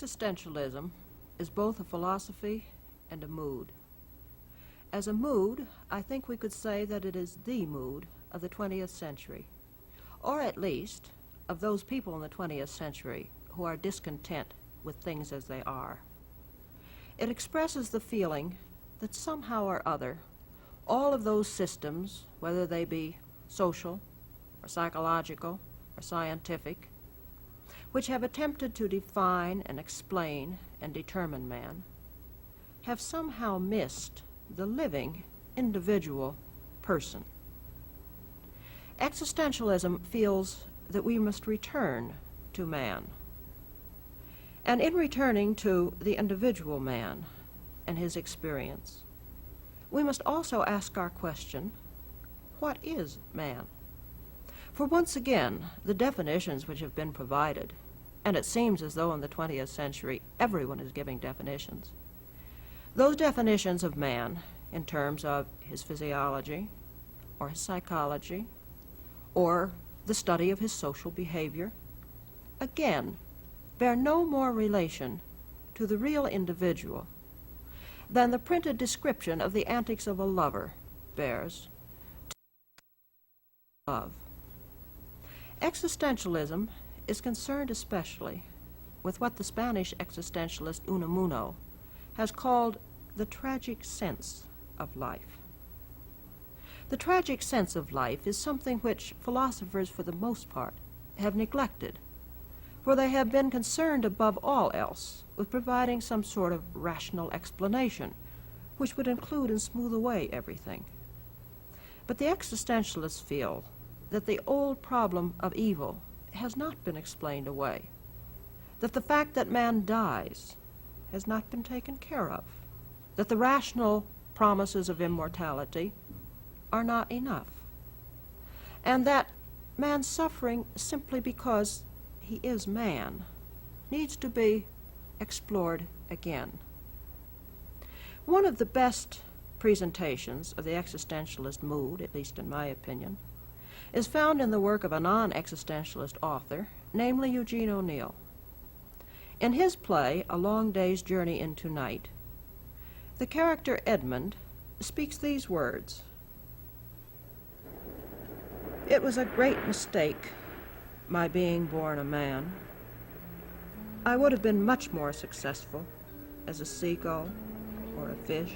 Existentialism is both a philosophy and a mood. As a mood, I think we could say that it is the mood of the 20th century, or at least of those people in the 20th century who are discontent with things as they are. It expresses the feeling that somehow or other, all of those systems, whether they be social or psychological or scientific, which have attempted to define and explain and determine man, have somehow missed the living individual person. Existentialism feels that we must return to man. And in returning to the individual man and his experience, we must also ask our question, what is man? For once again, the definitions which have been provided, and it seems as though in the 20th century everyone is giving definitions, those definitions of man in terms of his physiology or his psychology or the study of his social behavior, again, bear no more relation to the real individual than the printed description of the antics of a lover bears to love. Existentialism is concerned especially with what the Spanish existentialist Unamuno has called the tragic sense of life. The tragic sense of life is something which philosophers, for the most part, have neglected, for they have been concerned above all else with providing some sort of rational explanation which would include and smooth away everything. But the existentialists feel that the old problem of evil has not been explained away, that the fact that man dies has not been taken care of, that the rational promises of immortality are not enough, and that man's suffering simply because he is man needs to be explored again. One of the best presentations of the existentialist mood, at least in my opinion, is found in the work of a non-existentialist author, namely Eugene O'Neill. In his play, A Long Day's Journey into Night, the character Edmund speaks these words: "It was a great mistake, my being born a man. I would have been much more successful as a seagull or a fish.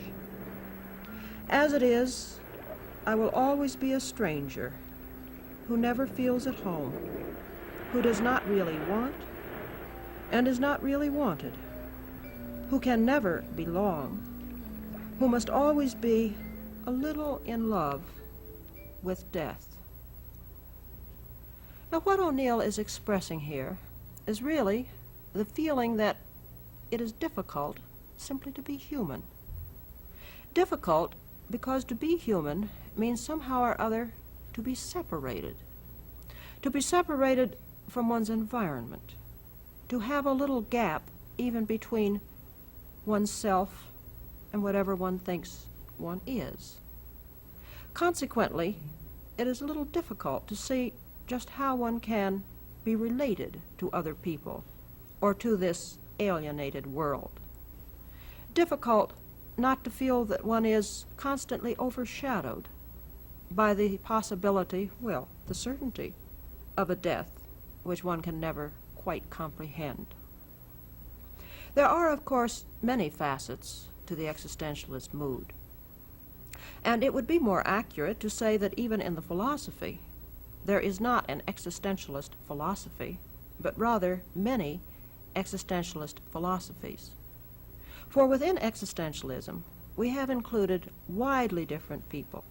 As it is, I will always be a stranger who never feels at home, who does not really want and is not really wanted, who can never belong, who must always be a little in love with death." Now, what O'Neill is expressing here is really the feeling that it is difficult simply to be human. Difficult because to be human means somehow or other to be separated from one's environment, to have a little gap even between oneself and whatever one thinks one is. Consequently, it is a little difficult to see just how one can be related to other people or to this alienated world. Difficult not to feel that one is constantly overshadowed by the possibility, well, the certainty of a death which one can never quite comprehend. There are, of course, many facets to the existentialist mood, and it would be more accurate to say that even in the philosophy, there is not an existentialist philosophy, but rather many existentialist philosophies. For within existentialism, we have included widely different people.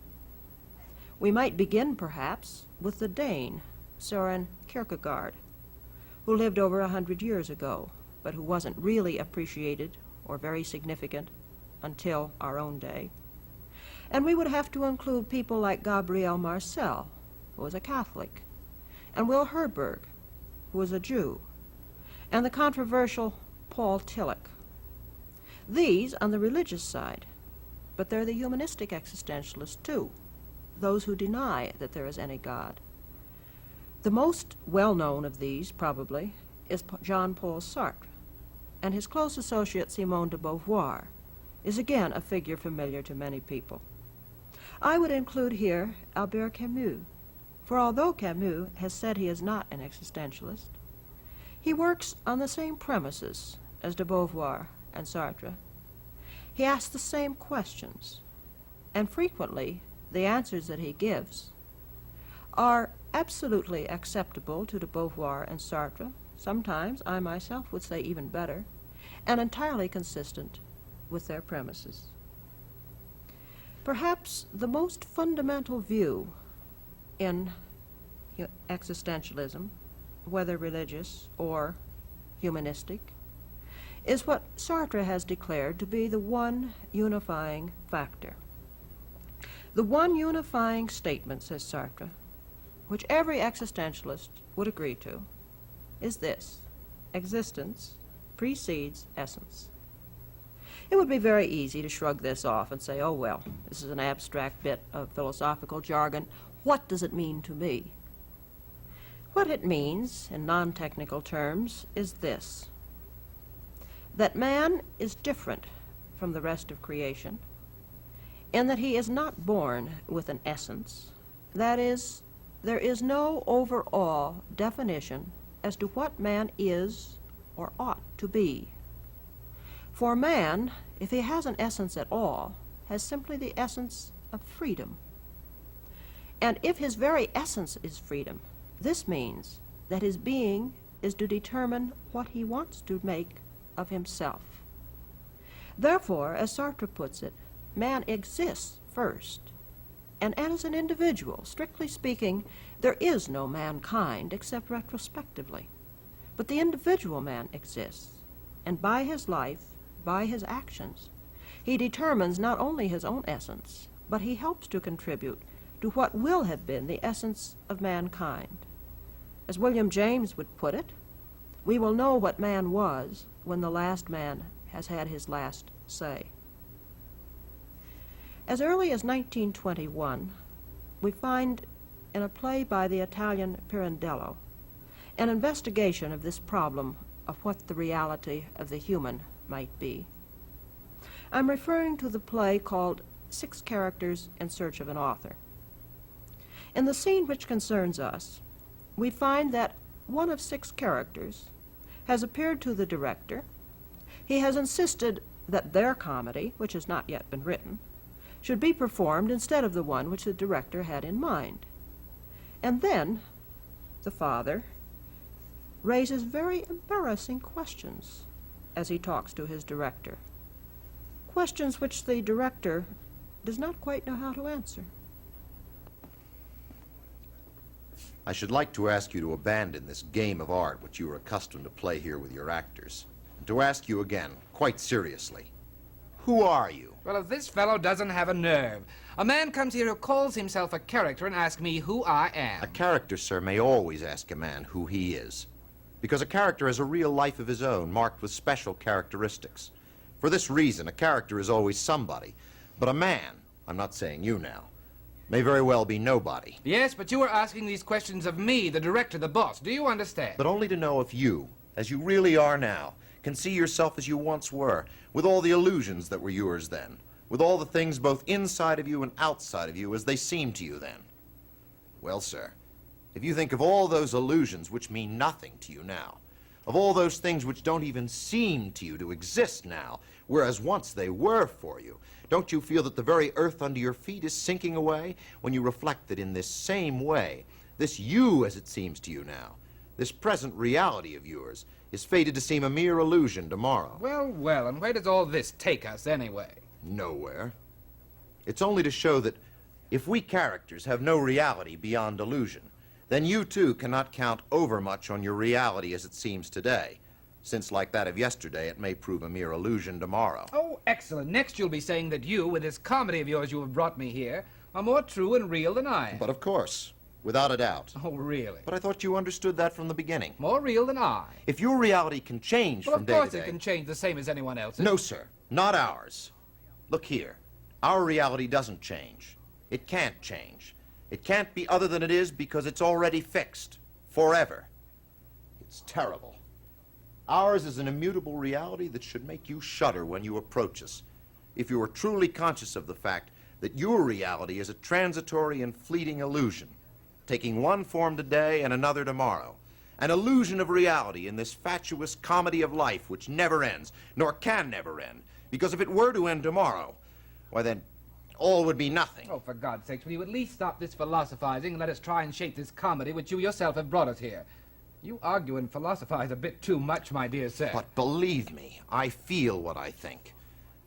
We might begin, perhaps, with the Dane, Søren Kierkegaard, who lived over 100 years ago, but who wasn't really appreciated or very significant until our own day. And we would have to include people like Gabriel Marcel, who was a Catholic, and Will Herberg, who was a Jew, and the controversial Paul Tillich. These on the religious side, but they're the humanistic existentialists too, those who deny that there is any God. The most well-known of these, probably, is Jean-Paul Sartre, and his close associate Simone de Beauvoir is again a figure familiar to many people. I would include here Albert Camus, for although Camus has said he is not an existentialist, he works on the same premises as de Beauvoir and Sartre. He asks the same questions, and frequently the answers that he gives are absolutely acceptable to de Beauvoir and Sartre. Sometimes, I myself would say even better, and entirely consistent with their premises. Perhaps the most fundamental view in existentialism, whether religious or humanistic, is what Sartre has declared to be the one unifying factor. The one unifying statement, says Sartre, which every existentialist would agree to, is this: existence precedes essence. It would be very easy to shrug this off and say, oh well, this is an abstract bit of philosophical jargon. What does it mean to me? What it means, in non-technical terms, is this: that man is different from the rest of creation, in that he is not born with an essence. That is, there is no overall definition as to what man is or ought to be. For man, if he has an essence at all, has simply the essence of freedom. And if his very essence is freedom, this means that his being is to determine what he wants to make of himself. Therefore, as Sartre puts it, man exists first, and as an individual, strictly speaking, there is no mankind except retrospectively. But the individual man exists, and by his life, by his actions, he determines not only his own essence, but he helps to contribute to what will have been the essence of mankind. As William James would put it, we will know what man was when the last man has had his last say. As early as 1921, we find in a play by the Italian Pirandello an investigation of this problem of what the reality of the human might be. I'm referring to the play called 6 Characters in Search of an Author. In the scene which concerns us, we find that one of 6 characters has appeared to the director. He has insisted that their comedy, which has not yet been written, should be performed instead of the one which the director had in mind. And then the father raises very embarrassing questions as he talks to his director, questions which the director does not quite know how to answer. I should like to ask you to abandon this game of art which you are accustomed to play here with your actors, and to ask you again, quite seriously, who are you? Well, if this fellow doesn't have a nerve. A man comes here who calls himself a character and asks me who I am. A character, sir, may always ask a man who he is, because a character has a real life of his own, marked with special characteristics. For this reason, a character is always somebody, but a man, I'm not saying you now, may very well be nobody. Yes, but you are asking these questions of me, the director, the boss. Do you understand? But only to know if you, as you really are now, can see yourself as you once were, with all the illusions that were yours then, with all the things both inside of you and outside of you as they seemed to you then. Well, sir, if you think of all those illusions which mean nothing to you now, of all those things which don't even seem to you to exist now, whereas once they were for you, don't you feel that the very earth under your feet is sinking away when you reflect that in this same way, this you as it seems to you now, this present reality of yours, is fated to seem a mere illusion tomorrow? Well, well, and where does all this take us anyway? Nowhere. It's only to show that if we characters have no reality beyond illusion, then you too cannot count overmuch on your reality as it seems today, since like that of yesterday it may prove a mere illusion tomorrow. Oh, excellent. Next you'll be saying that you, with this comedy of yours you have brought me here, are more true and real than I am. But of course, without a doubt. Oh, really? But I thought you understood that from the beginning. More real than I. If your reality can change Well, from of day to course day... it can change the same as anyone else's. No, sir. Not ours. Look here. Our reality doesn't change. It can't change. It can't be other than it is because it's already fixed. Forever. It's terrible. Ours is an immutable reality that should make you shudder when you approach us, if you are truly conscious of the fact that your reality is a transitory and fleeting illusion, taking one form today and another tomorrow. An illusion of reality in this fatuous comedy of life which never ends, nor can never end, because if it were to end tomorrow, why then all would be nothing. Oh, for God's sakes, will you at least stop this philosophizing and let us try and shape this comedy which you yourself have brought us here? You argue and philosophize a bit too much, my dear sir. But believe me, I feel what I think.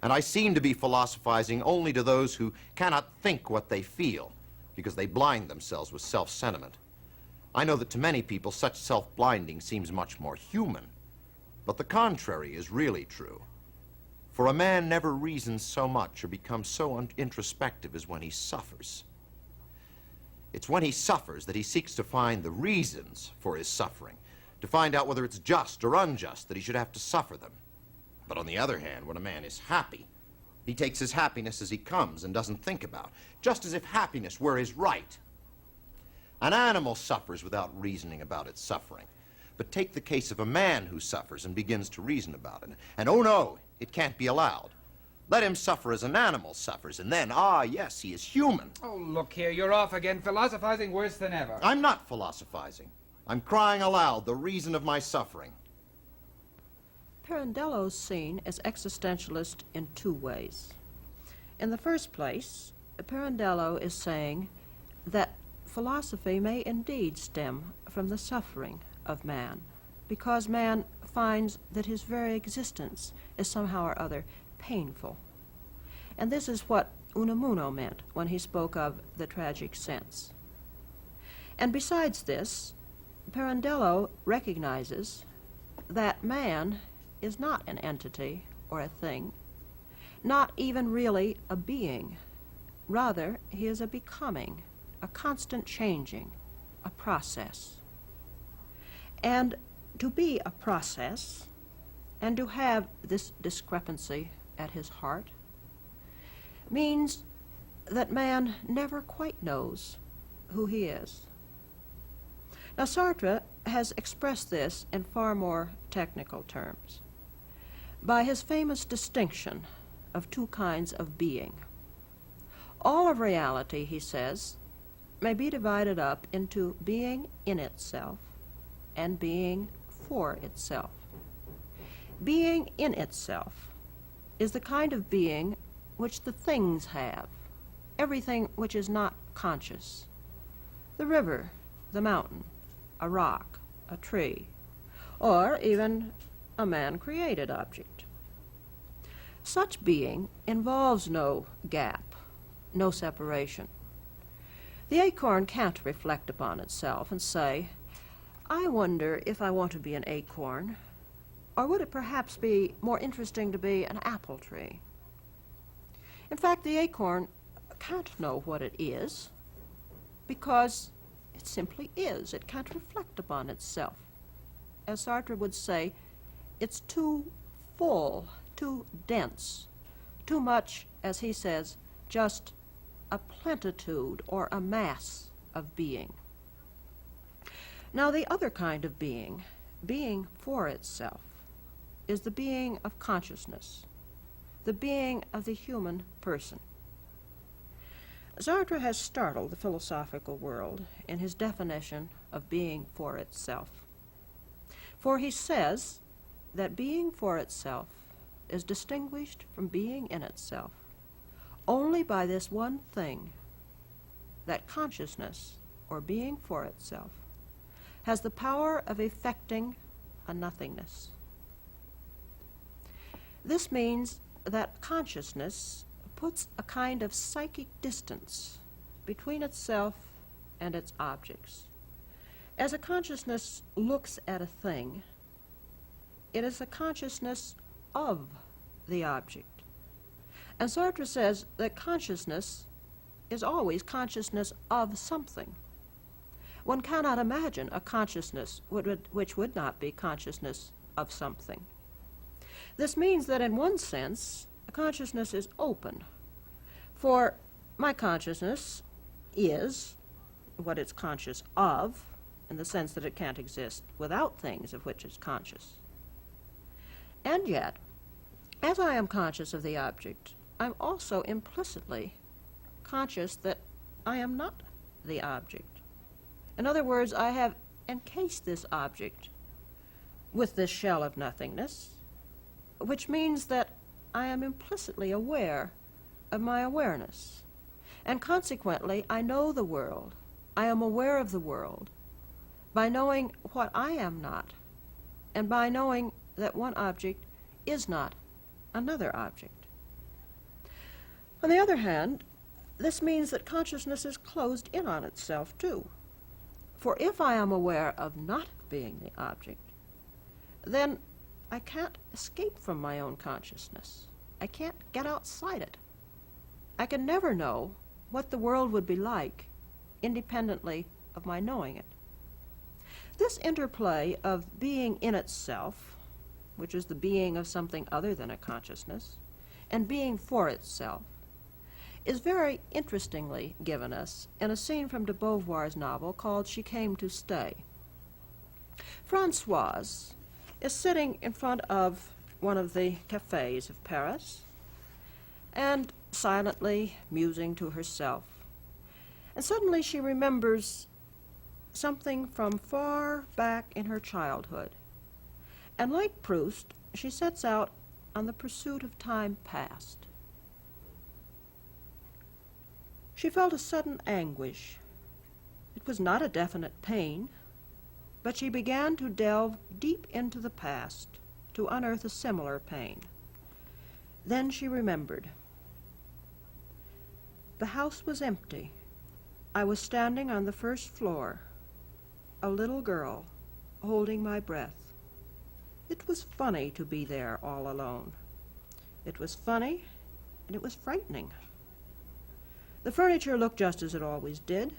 And I seem to be philosophizing only to those who cannot think what they feel, because they blind themselves with self-sentiment. I know that to many people such self-blinding seems much more human, but the contrary is really true. For a man never reasons so much or becomes so introspective as when he suffers. It's when he suffers that he seeks to find the reasons for his suffering, to find out whether it's just or unjust that he should have to suffer them. But on the other hand, when a man is happy, he takes his happiness as he comes and doesn't think about it, just as if happiness were his right. An animal suffers without reasoning about its suffering. But take the case of a man who suffers and begins to reason about it. And oh no, it can't be allowed. Let him suffer as an animal suffers, and then, ah, yes, he is human. Oh, look here, you're off again, philosophizing worse than ever. I'm not philosophizing. I'm crying aloud the reason of my suffering. Pirandello's seen as existentialist in two ways. In the first place, Pirandello is saying that philosophy may indeed stem from the suffering of man, because man finds that his very existence is somehow or other painful. And this is what Unamuno meant when he spoke of the tragic sense. And besides this, Pirandello recognizes that man is not an entity or a thing, not even really a being. Rather, he is a becoming, a constant changing, a process. And to be a process, and to have this discrepancy at his heart, means that man never quite knows who he is. Now, Sartre has expressed this in far more technical terms by his famous distinction of two kinds of being. All of reality, he says, may be divided up into being in itself and being for itself. Being in itself is the kind of being which the things have, everything which is not conscious. The river, the mountain, a rock, a tree, or even a man-created object. Such being involves no gap, no separation. The acorn can't reflect upon itself and say, I wonder if I want to be an acorn, or would it perhaps be more interesting to be an apple tree? In fact, the acorn can't know what it is, because it simply is. It can't reflect upon itself. As Sartre would say, it's too full, too dense, too much, as he says, just a plentitude or a mass of being. Now, the other kind of being for itself, is the being of consciousness, the being of the human person. Sartre has startled the philosophical world in his definition of being for itself. For he says that being for itself is distinguished from being in itself only by this one thing, that consciousness, or being for itself, has the power of effecting a nothingness. This means that consciousness puts a kind of psychic distance between itself and its objects. As a consciousness looks at a thing, it is a consciousness of the object. And Sartre says that consciousness is always consciousness of something. One cannot imagine a consciousness which would not be consciousness of something. This means that in one sense, a consciousness is open, for my consciousness is what it's conscious of, in the sense that it can't exist without things of which it's conscious. And yet, as I am conscious of the object, I'm also implicitly conscious that I am not the object. In other words, I have encased this object with this shell of nothingness, which means that I am implicitly aware of my awareness. And consequently, I know the world. I am aware of the world by knowing what I am not, and by knowing that one object is not another object. On the other hand, this means that consciousness is closed in on itself, too. For if I am aware of not being the object, then I can't escape from my own consciousness. I can't get outside it. I can never know what the world would be like independently of my knowing it. This interplay of being in itself, which is the being of something other than a consciousness, and being for itself, is very interestingly given us in a scene from de Beauvoir's novel called She Came to Stay. Françoise is sitting in front of one of the cafes of Paris and silently musing to herself. And suddenly she remembers something from far back in her childhood. And like Proust, she sets out on the pursuit of time past. She felt a sudden anguish. It was not a definite pain, but she began to delve deep into the past to unearth a similar pain. Then she remembered. The house was empty. I was standing on the first floor, a little girl, holding my breath. It was funny to be there all alone. It was funny, and it was frightening. The furniture looked just as it always did,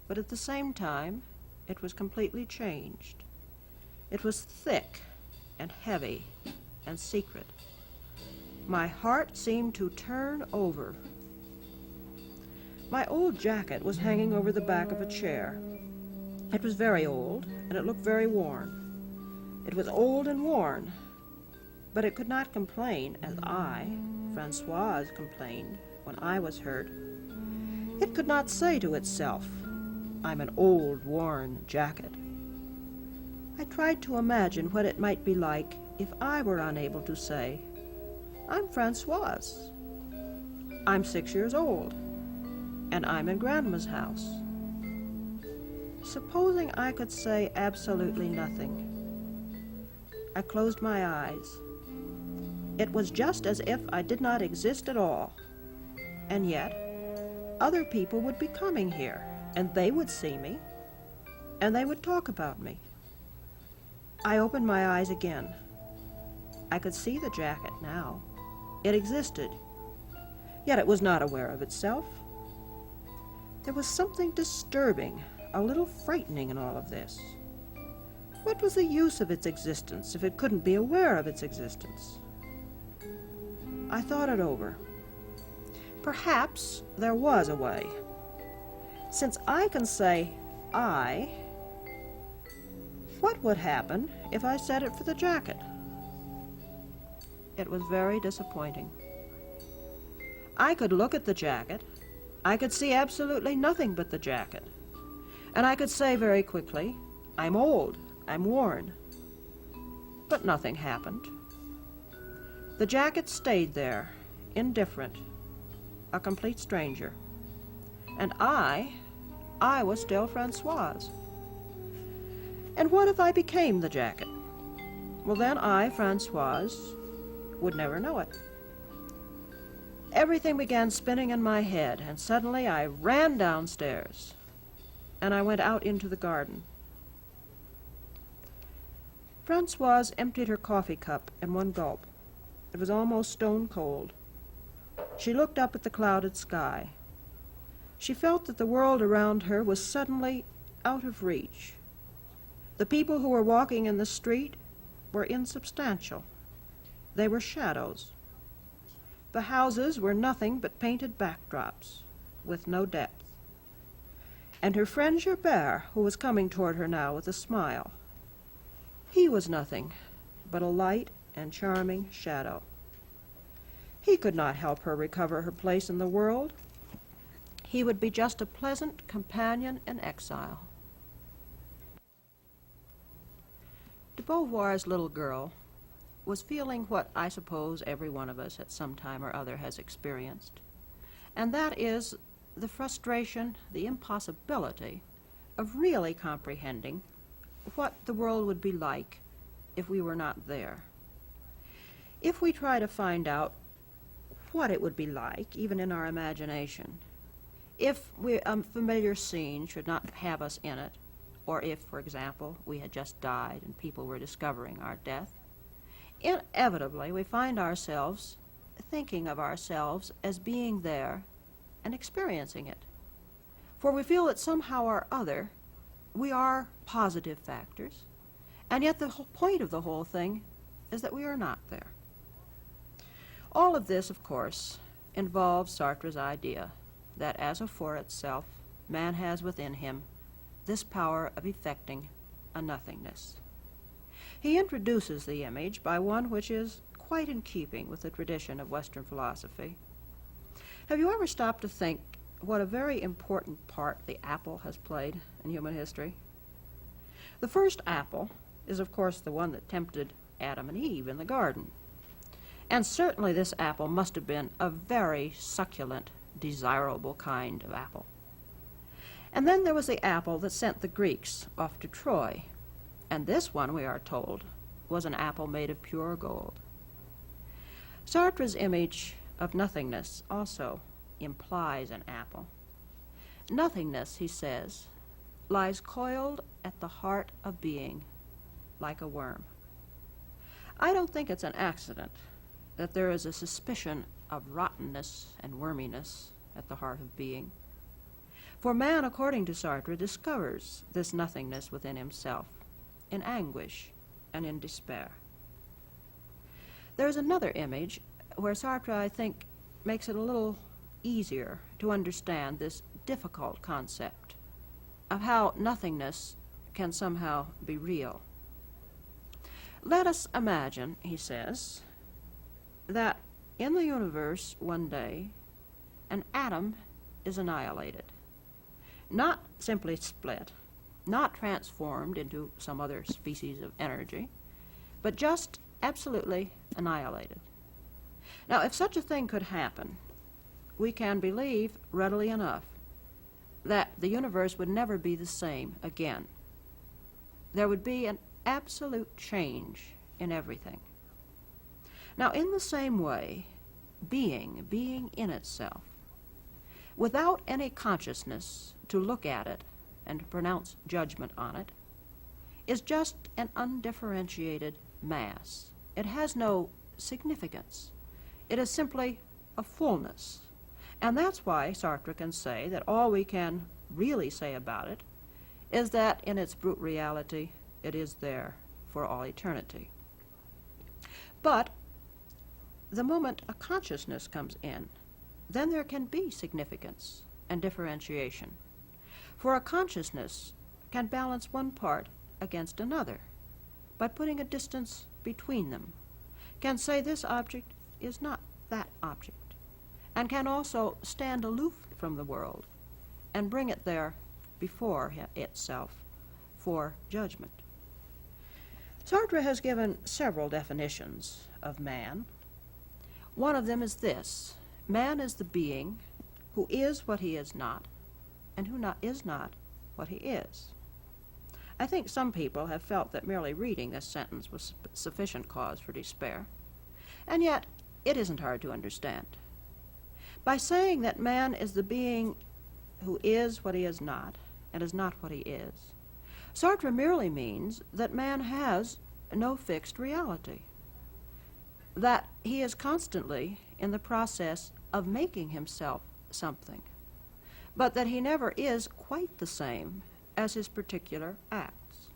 but at the same time, it was completely changed. It was thick and heavy and secret. My heart seemed to turn over. My old jacket was hanging over the back of a chair. It was very old, and it looked very worn. It was old and worn, but it could not complain as I, Françoise, complained when I was hurt. It could not say to itself, "I'm an old, worn jacket." I tried to imagine what it might be like if I were unable to say, "I'm Françoise. I'm 6 years old, and I'm in Grandma's house." Supposing I could say absolutely nothing. I closed my eyes. It was just as if I did not exist at all. And yet, other people would be coming here, and they would see me, and they would talk about me. I opened my eyes again. I could see the jacket now. It existed, yet it was not aware of itself. There was something disturbing, a little frightening in all of this. What was the use of its existence if it couldn't be aware of its existence? I thought it over. Perhaps there was a way. Since I can say I, what would happen if I said it for the jacket? It was very disappointing. I could look at the jacket. I could see absolutely nothing but the jacket. And I could say very quickly, "I'm old, I'm worn." But nothing happened. The jacket stayed there, indifferent, a complete stranger. And I was still Françoise. And what if I became the jacket? Well, then I, Françoise, would never know it. Everything began spinning in my head, and suddenly I ran downstairs, and I went out into the garden. Françoise emptied her coffee cup in one gulp. It was almost stone cold. She looked up at the clouded sky. She felt that the world around her was suddenly out of reach. The people who were walking in the street were insubstantial. They were shadows. The houses were nothing but painted backdrops, with no depth. And her friend Gerbert, who was coming toward her now with a smile, he was nothing but a light, and charming shadow. He could not help her recover her place in the world. He would be just a pleasant companion in exile. De Beauvoir's little girl was feeling what I suppose every one of us at some time or other has experienced, and that is the frustration, the impossibility of really comprehending what the world would be like if we were not there. If we try to find out what it would be like, even in our imagination, if a familiar scene should not have us in it, or if, for example, we had just died and people were discovering our death, inevitably we find ourselves thinking of ourselves as being there and experiencing it. For we feel that somehow or other we are positive factors, and yet the whole point of the whole thing is that we are not there. All of this, of course, involves Sartre's idea that as a for itself, man has within him this power of effecting a nothingness. He introduces the image by one which is quite in keeping with the tradition of Western philosophy. Have you ever stopped to think what a very important part the apple has played in human history? The first apple is, of course, the one that tempted Adam and Eve in the garden. And certainly this apple must have been a very succulent, desirable kind of apple. And then there was the apple that sent the Greeks off to Troy. And this one, we are told, was an apple made of pure gold. Sartre's image of nothingness also implies an apple. Nothingness, he says, lies coiled at the heart of being like a worm. I don't think it's an accident that there is a suspicion of rottenness and worminess at the heart of being. For man, according to Sartre, discovers this nothingness within himself in anguish and in despair. There is another image where Sartre, I think, makes it a little easier to understand this difficult concept of how nothingness can somehow be real. Let us imagine, he says, that in the universe one day an atom is annihilated, not simply split, not transformed into some other species of energy, but just absolutely annihilated. Now, if such a thing could happen, we can believe readily enough that the universe would never be the same again. There would be an absolute change in everything. Now, in the same way, being in itself, without any consciousness to look at it and to pronounce judgment on it, is just an undifferentiated mass. It has no significance. It is simply a fullness. And that's why Sartre can say that all we can really say about it is that in its brute reality, it is there for all eternity. But the moment a consciousness comes in, then there can be significance and differentiation. For a consciousness can balance one part against another by putting a distance between them, can say this object is not that object, and can also stand aloof from the world and bring it there before itself for judgment. Sartre has given several definitions of man. One of them is this: man is the being who is what he is not, and who is not what he is. I think some people have felt that merely reading this sentence was sufficient cause for despair, and yet it isn't hard to understand. By saying that man is the being who is what he is not, and is not what he is, Sartre merely means that man has no fixed reality, that he is constantly in the process of making himself something, but that he never is quite the same as his particular acts.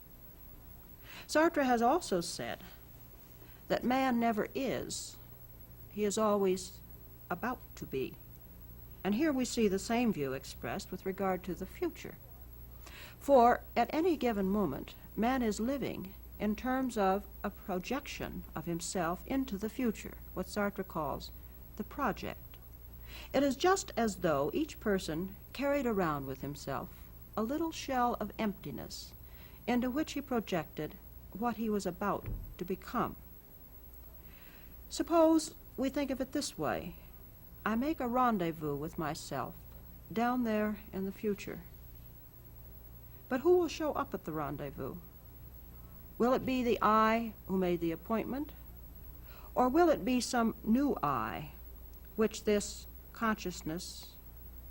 Sartre has also said that man never is, he is always about to be. And here we see the same view expressed with regard to the future. For at any given moment, man is living in terms of a projection of himself into the future, what Sartre calls the project. It is just as though each person carried around with himself a little shell of emptiness into which he projected what he was about to become. Suppose we think of it this way. I make a rendezvous with myself down there in the future. But who will show up at the rendezvous? Will it be the I who made the appointment? Or will it be some new I which this consciousness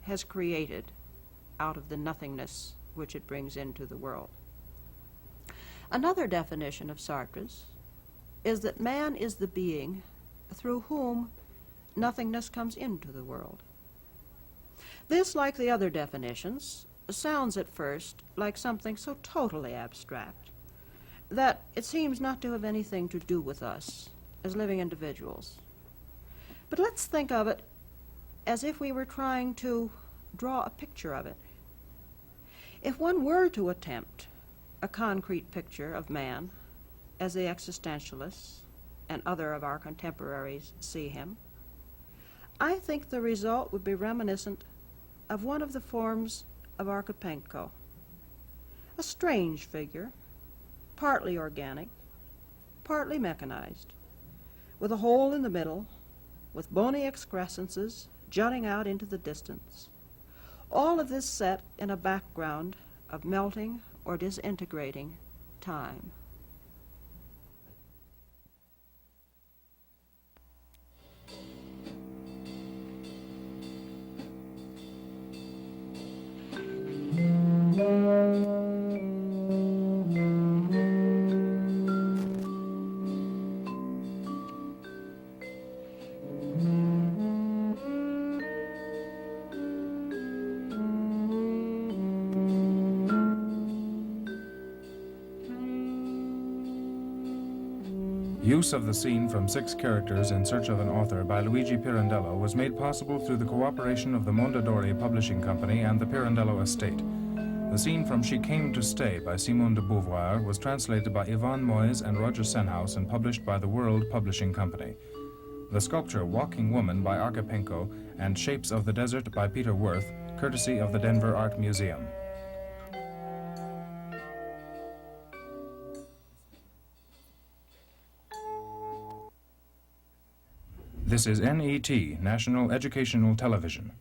has created out of the nothingness which it brings into the world? Another definition of Sartre's is that man is the being through whom nothingness comes into the world. This, like the other definitions, sounds at first like something so totally abstract that it seems not to have anything to do with us as living individuals. But let's think of it as if we were trying to draw a picture of it. If one were to attempt a concrete picture of man as the existentialists and other of our contemporaries see him, I think the result would be reminiscent of one of the forms of Archipenko, a strange figure, partly organic, partly mechanized, with a hole in the middle, with bony excrescences jutting out into the distance, all of this set in a background of melting or disintegrating time. Use of the scene from 6 characters in search of an author by Luigi Pirandello was made possible through the cooperation of the Mondadori Publishing Company and the Pirandello estate. The scene from She Came to Stay by Simone de Beauvoir was translated by Yvonne Moyes and Roger Senhouse and published by the World Publishing Company. The sculpture Walking Woman by Archipenko and Shapes of the Desert by Peter Worth, courtesy of the Denver Art Museum. This is NET, National Educational Television.